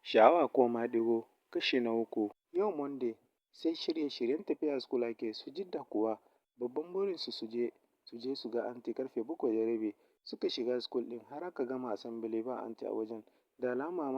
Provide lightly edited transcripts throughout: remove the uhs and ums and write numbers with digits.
Sha'awa ko maɗigo kashi na uku. Yau Monday sai shirye-shiryen tafiya school ake, su Jidda kuwa babban burinsu su je su ga anty ƙarfe 7:30 suka shiga school ɗin har aka gama assembly ba anty a wajen. Da alama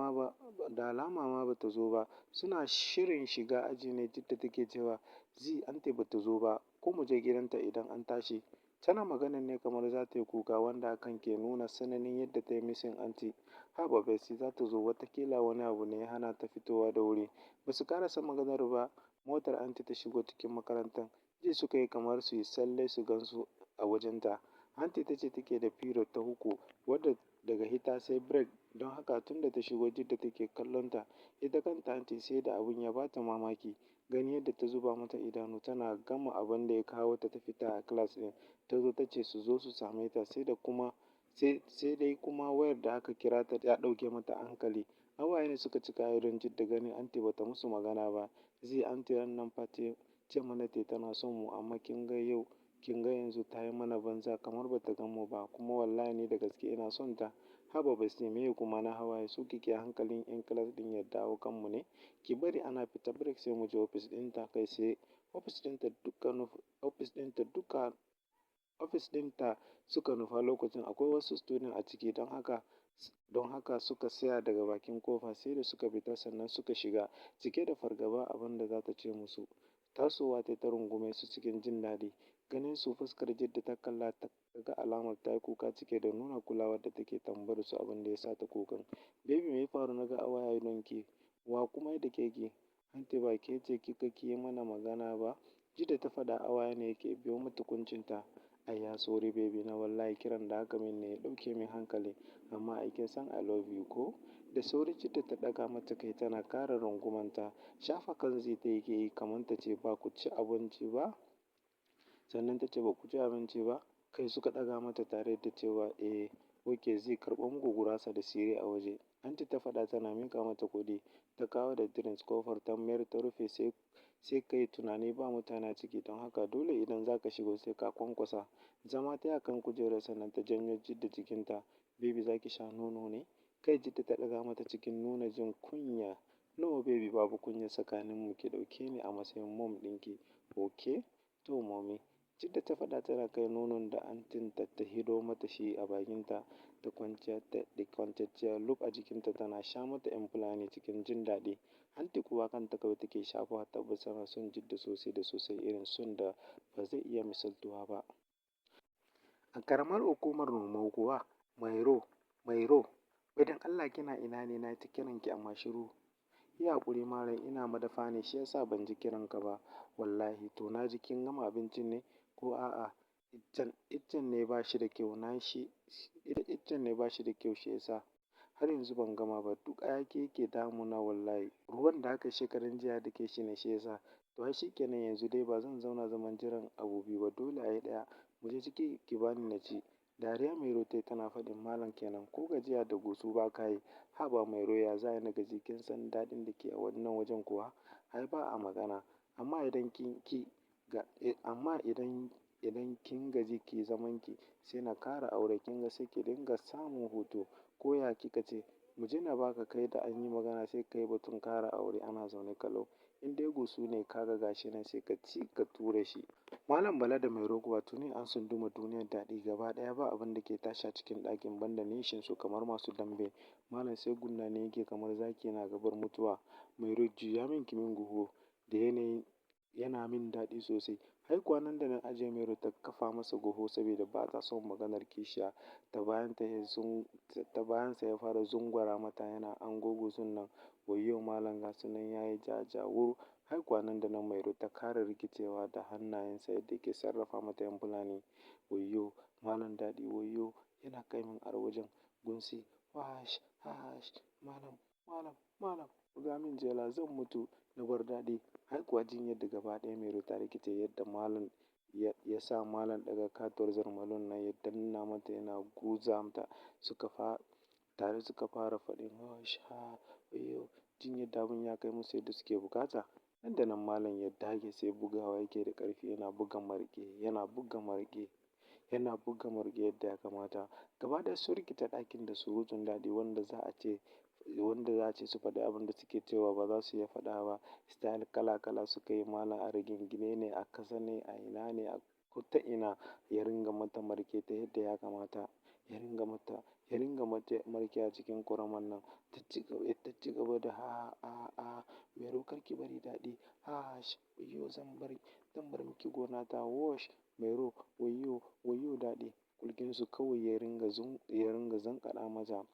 ma ba ta zo ba. Suna shirin shiga aji ne Jidda take cewa zee anty ba ta zo ba ko mu je gidanta idan an tashi. Tana maganar ne kamar za ta yi kuka wanda hakan ke nuna tsananin yadda ta yi missing anty. Haba Bessie za ta zo wataƙila wani abu ne ya hana ta fitowa da wuri. Ba su ƙarasa maganar ba motar anty ta shigo cikin makarantar. Ji suka yi kamar su yi tsalle su gansu a wajenta. Anty ta ce take da period ta uku wadda daga ita sai break don haka tunda ta shigo Jidda take kallon ta. Ita kanta anty sai da abun ya bata mamaki. Gani yadda ta zuba mata idanu tana gama abin da ya kawo ta fita a class ɗin. Ta zo ta ce su zo su same ta sai dai kuma wayar da aka kira ta ya ɗauke mata hankali. Hawaye ne suka cika idon Jidda ganin anty bata musu magana ba. Zee anty ran nan fa ce mana tana son mu amma kin ga yanzu ta yi mana banza kamar bata gan mu ba kuma wallahi ni da gaske ina son ta. Haba Bestie meye kuma na hawaye so kike hankalin 'yan class ɗin ya dawo kanmu ne? Ki bari ana fita break sai mu je office ɗinta kai tsaye. Office ɗinta suka nufa lokacin akwai wasu student a ciki don haka suka tsaya daga bakin kofa sai da suka fita sannan suka shiga cike da fargaba abin da za ta ce musu. Tasowa ta rungume su cikin jin daɗi. Ganin su fuskar Jidda ta kalla ta ga alamar ta yi kuka cike da nuna kulawa da take tambayar su abin da ya sa ta kukan. Baby me ya faru na ga hawaye a idonki? Wa kuma ya dake ki? Anty ba ke ce kika ki mana magana ba? Jidda ta faɗa hawaye ne yake biyo mata kuncinta. Ayya sorry baby na wallahi kiran da aka min ne ya ɗauke min hankali amma ai kin san I love you ko? Da sauri Jidda ta ɗaga mata kai tana ƙara rungumanta. Shafa kan Zee ta yake yi kamar ta ce ba ku ci abinci ba? Sannan ta ce ba ku ci abinci ba? Kai suka ɗaga mata tare da cewa ok Zee karɓo muku gurasa da tsire a waje. Anty ta faɗa tana miƙa mata kuɗi. Ta kawo da drinks ƙofar ta mayar ta rufe sai ka yi tunani ba mutane a ciki don haka dole idan za ka shigo sai ka kwankwasa. Zama ta yi a kan kujerar sannan ta janyo Jidda jikinta. Baby za ki sha nono ne? Kai Jidda ta ɗaga mata cikin nuna jin kunya. No baby babu kunya tsakaninmu ki ɗauke ni a matsayin mom ɗinki. Ok? To mommy. Jidda ta faɗa tana kai nonon da antinta ta hido mata shi a bakinta da kwanciyar loop a jikinta tana sha mata 'yan Fulani cikin jin daɗi. Anty kuwa kanta kawai take shafawa tabbas tana son Jidda sosai da sosai irin son da ba zai iya misaltuwa ba. A ƙaramar hukumar Nomau kuwa Mairo wai don Allah kina ina ne na ta kiranki amma shiru. Yi haƙuri malam ina madafa ne shi yasa ban ji kiranka ba wallahi to na ji kin gama abincin ne ko a'a iccen ne ba shi da kyau shi yasa har yanzu ban gama ba duk hayaki yake damuna wallahi ruwan da aka shekaran jiya dake shi ne shi yasa to ai shikenan yanzu dai ba zan zauna zaman jiran abu biyu ba dole a yi ɗaya mu je ciki ki bani na ci. Dariya Mairo tai tana faɗin malam kenan ko gajiya da gusu ba ka yi. Haba Mairo ya za na gaji kin san daɗin da ke a wannan wajen kuwa? Ai ba a magana amma idan kin gaji ki zaman ki sai na ƙara aure kin ga sai ki dinga samun hutu ko ya kika ce? Mu je na baka kai da an yi magana sai ka yi batun ƙara aure ana zaune kalau. In dai gusu ne ka ga gashi nan sai ka ci ka ture shi. Malam Bala da Mairo kuwa tuni an sunduma duniyar daɗi gaba ɗaya ba abin da ke tashi a cikin ɗakin banda nishinsu kamar masu dambe. Malam sai gurnani yake kamar zaki na gabar mutuwa. Mairo juya min ki min guhu da yanayin yana min daɗi sosai. Ai kuwa nan da nan ajiye Mairo ta kafa masa guhu saboda ba ta son maganar kishiya. Ta bayansa ya fara zungura mata yana ango guzun nan. Wayyo malam ga su nan ya yi jajawur. Ai kuwa nan da nan Mairo ta ƙara rikicewa da hannayensa yadda yake sarrafa mata 'yan Fulani. Wayyo malam daɗi wayyo yana kai min har wajen gunsi. Wash malam buga min jela zan mutu na bar daɗi. Ai kuwa jin yadda gaba ɗaya Mairo ta rikice yadda malam ya sa malam daga katuwar zarmalon nan ya danna mata yana guza mata tare suka fara faɗin wash wayyo jin yadda abin ya kai musu yadda suke buƙata. Nan da nan malam ya dage sai bugawa yake da ƙarfi yana buga marƙe yadda ya kamata. Gaba ɗaya sun rikita ɗakin da surutun daɗi wanda za a ce wanda za a ce su faɗi abin da suke cewa ba za su iya faɗa ba. Style kala kala suka yi malam, a rigingine ne, a ƙasa ne, a ina ne, a ko ta ina ya ringa mata marke ta yadda ya kamata. Ya ringa mata marke a cikin ƙoramon nan. Ta ci gaba da Mairo kar ki bari daɗi. Wayyo zan bar miki gona ta. Wosh Mairo wayyo wayyo daɗi. Kulkinsu kawai ya ringa zanƙaɗa mata.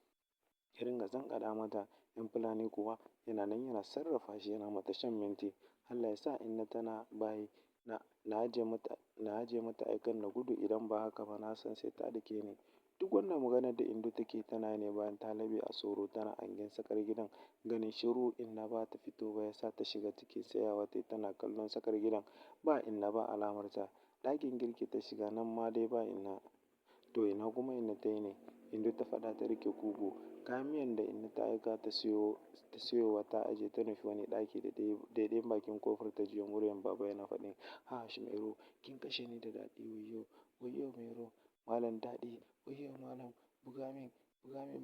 Ya ringa zanƙaɗa mata. 'Yan Fulani kuwa yana nan yana sarrafa shi yana mata shan minti. Allah ya sa inna tana bayi. Na ajiye mata aikan na gudu, idan ba haka ba na san sai ta dake ni. Duk wannan maganar da Indo take tana ne bayan ta laɓe a soro tana hangen tsakar gidan. Ganin shiru inna ba ta fito ba ya sa ta shiga ciki, tsayawa tai tana kallon tsakar gidan. Ba inna ba alamarta. Ɗakin girki ta shiga, nan ma dai ba inna. To ina kuma inna ta yi ne? Indo ta faɗa ta riƙe kugu. Kayan miyan da inna ta aika ta siyowa ta aje ta nufi wani ɗaki da daidai bakin ƙofar ta jiyo muryar baba yana faɗin, Mairo kin kashe ni da daɗi wayyo. Wayyo Mairo. Malam daɗi. Wayyo malam. Buga min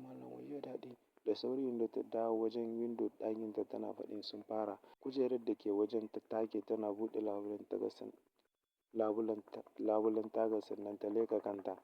malam wayyo daɗi. Da sauri Indo ta dawo wajen windo ɗakinta tana faɗin sun fara. Kujerar da ke wajen ta take tana buɗe labulen taga sannan ta leƙa kanta.